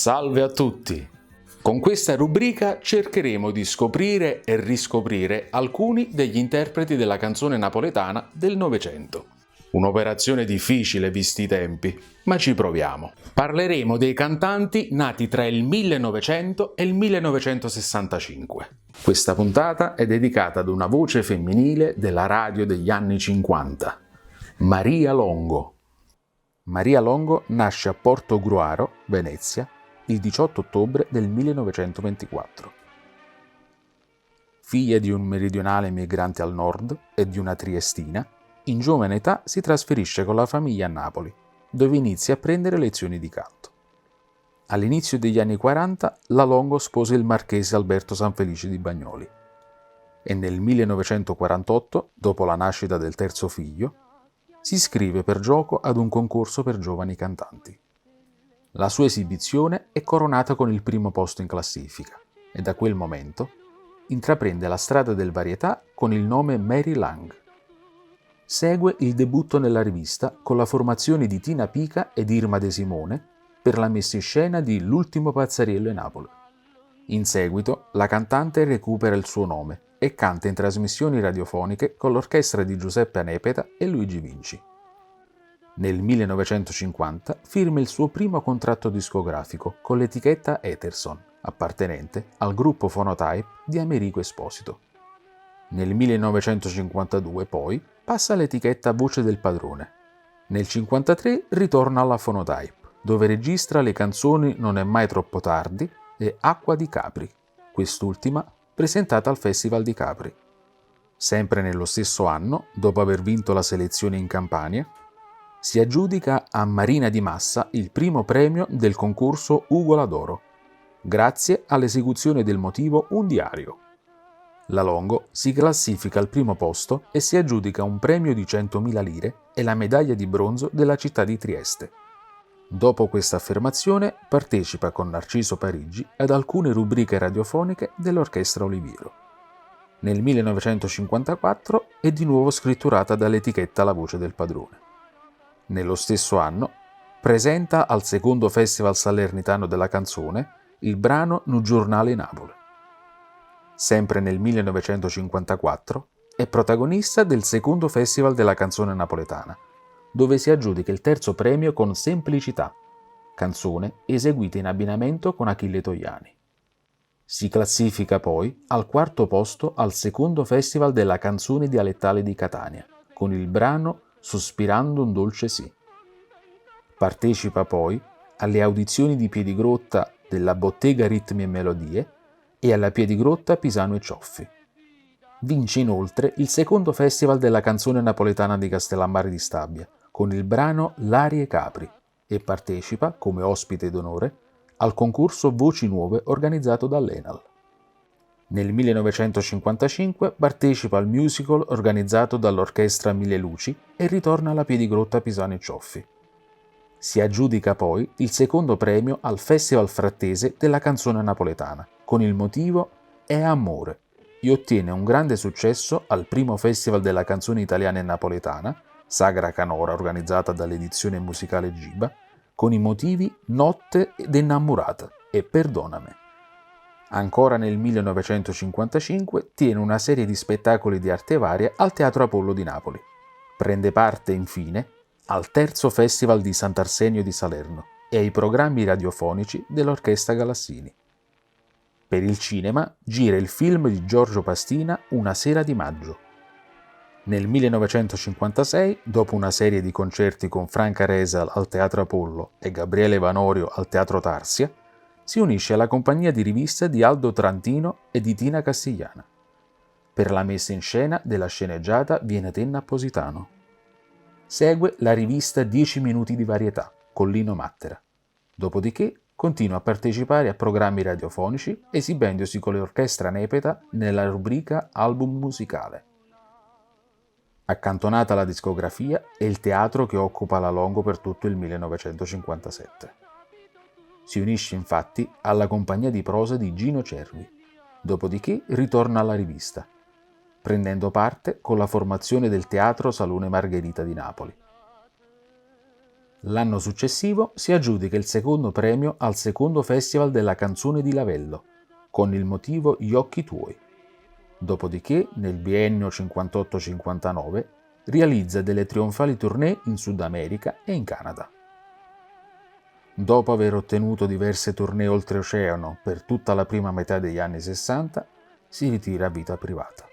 Salve a tutti! Con questa rubrica cercheremo di scoprire e riscoprire alcuni degli interpreti della canzone napoletana del Novecento. Un'operazione difficile visti i tempi, ma ci proviamo. Parleremo dei cantanti nati tra il 1900 e il 1965. Questa puntata è dedicata ad una voce femminile della radio degli anni 50, Maria Longo. Maria Longo nasce a Portogruaro, Venezia, il 18 ottobre del 1924. Figlia di un meridionale emigrante al nord e di una triestina, in giovane età si trasferisce con la famiglia a Napoli, dove inizia a prendere lezioni di canto. All'inizio degli anni 40 la Longo sposa il marchese Alberto Sanfelice di Bagnoli e nel 1948, dopo la nascita del terzo figlio, si iscrive per gioco ad un concorso per giovani cantanti. La sua esibizione è coronata con il primo posto in classifica e da quel momento intraprende la strada del varietà con il nome Mary Lang. Segue il debutto nella rivista con la formazione di Tina Pica ed Irma De Simone per la messa in scena di L'ultimo Pazzariello in Napoli. In seguito la cantante recupera il suo nome e canta in trasmissioni radiofoniche con l'orchestra di Giuseppe Anepeta e Luigi Vinci. Nel 1950 firma il suo primo contratto discografico con l'etichetta Eterson, appartenente al gruppo Phonotype di Americo Esposito. Nel 1952 poi passa all'etichetta Voce del Padrone. Nel 1953 ritorna alla Phonotype, dove registra le canzoni Non è mai troppo tardi e Acqua di Capri, quest'ultima presentata al Festival di Capri. Sempre nello stesso anno, dopo aver vinto la selezione in Campania, si aggiudica a Marina di Massa il primo premio del concorso Ugola d'Oro, grazie all'esecuzione del motivo Un diario. La Longo si classifica al primo posto e si aggiudica un premio di 100.000 lire e la medaglia di bronzo della città di Trieste. Dopo questa affermazione partecipa con Narciso Parigi ad alcune rubriche radiofoniche dell'Orchestra Oliviero. Nel 1954 è di nuovo scritturata dall'etichetta La Voce del Padrone. Nello stesso anno presenta al secondo Festival Salernitano della canzone il brano Nu giornale Napoli. Sempre nel 1954 è protagonista del secondo Festival della canzone napoletana, dove si aggiudica il terzo premio con Semplicità, canzone eseguita in abbinamento con Achille Togliani. Si classifica poi al quarto posto al secondo Festival della canzone dialettale di Catania, con il brano Sospirando un dolce sì. Partecipa poi alle audizioni di Piedigrotta della Bottega Ritmi e Melodie e alla Piedigrotta Pisano e Cioffi. Vince inoltre il secondo Festival della canzone napoletana di Castellammare di Stabia con il brano Larie Capri e partecipa, come ospite d'onore, al concorso Voci Nuove organizzato dall'Enal. Nel 1955 partecipa al musical organizzato dall'Orchestra Mille Luci e ritorna alla Piedigrotta Pisano e Cioffi. Si aggiudica poi il secondo premio al Festival Frattese della canzone napoletana, con il motivo È amore, e ottiene un grande successo al primo Festival della canzone italiana e napoletana, Sagra Canora organizzata dall'edizione musicale Giba, con i motivi Notte ed Innamorata e Perdoname. Ancora nel 1955 tiene una serie di spettacoli di arte varia al Teatro Apollo di Napoli. Prende parte, infine, al terzo Festival di Sant'Arsenio di Salerno e ai programmi radiofonici dell'Orchestra Galassini. Per il cinema gira il film di Giorgio Pastina Una sera di maggio. Nel 1956, dopo una serie di concerti con Franca Resal al Teatro Apollo e Gabriele Vanorio al Teatro Tarsia, si unisce alla compagnia di rivista di Aldo Trantino e di Tina Castigliana. Per la messa in scena della sceneggiata viene Tenna Positano. Segue la rivista 10 minuti di varietà con Lino Mattera. Dopodiché continua a partecipare a programmi radiofonici esibendosi con l'Orchestra Nepeta nella rubrica Album musicale. Accantonata la discografia è il teatro che occupa la Longo per tutto il 1957. Si unisce infatti alla compagnia di prosa di Gino Cervi, dopodiché ritorna alla rivista, prendendo parte con la formazione del Teatro Salone Margherita di Napoli. L'anno successivo si aggiudica il secondo premio al secondo Festival della canzone di Lavello, con il motivo Gli occhi tuoi. Dopodiché, nel biennio 58-59, realizza delle trionfali tournée in Sud America e in Canada. Dopo aver ottenuto diverse tournée oltreoceano per tutta la prima metà degli anni 60, si ritira a vita privata.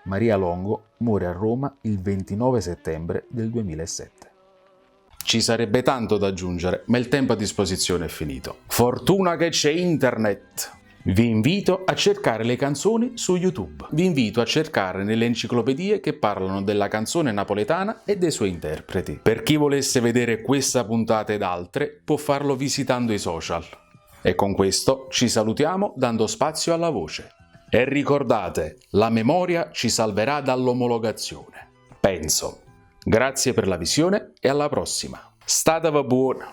Maria Longo muore a Roma il 29 settembre del 2007. Ci sarebbe tanto da aggiungere, ma il tempo a disposizione è finito. Fortuna che c'è internet! Vi invito a cercare le canzoni su YouTube. Vi invito a cercare nelle enciclopedie che parlano della canzone napoletana e dei suoi interpreti. Per chi volesse vedere questa puntata ed altre, può farlo visitando i social. E con questo ci salutiamo dando spazio alla voce. E ricordate, la memoria ci salverà dall'omologazione. Penso. Grazie per la visione e alla prossima. Statevi buoni!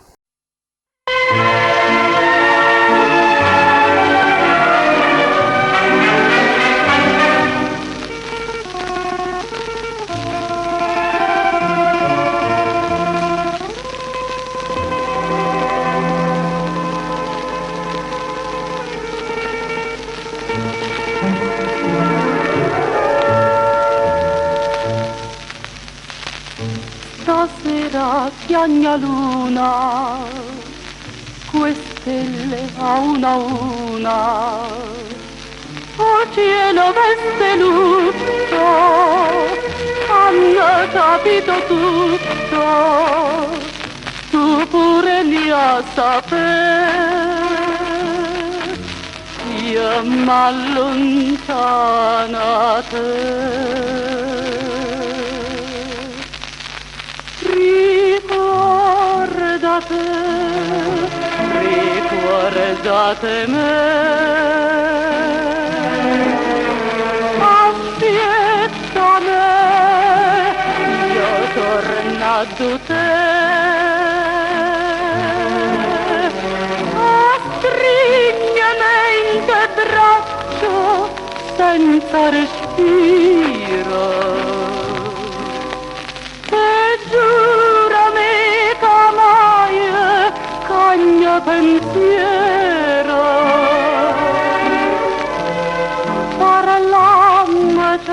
Stasera piagna luna, queste stelle a una, oh cielo veste lutto, hanno capito tutto, tu pure li a sapere, io m'allontana te. Ricordate me, aspettami, io tornato te, strignami in te braccio senza respiro. Cagna pensiero, parlammate,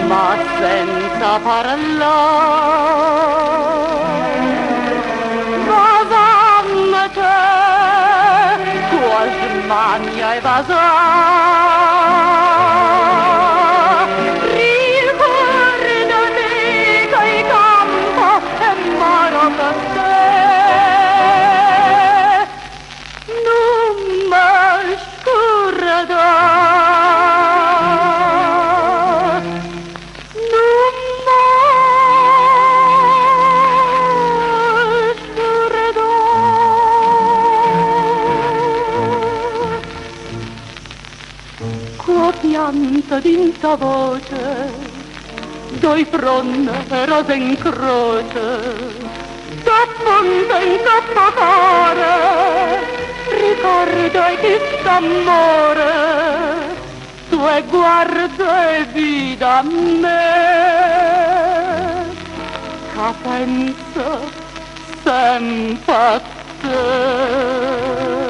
ma senza parlare, vasammate, quasi mania e ricordami che i campo è maro per te. Pianta d'inta voce, doi fronte rose in croce, da punta in troppo cuore, ricorda chi s'amore, tu e guarda e vita a me, che penso sempre a te.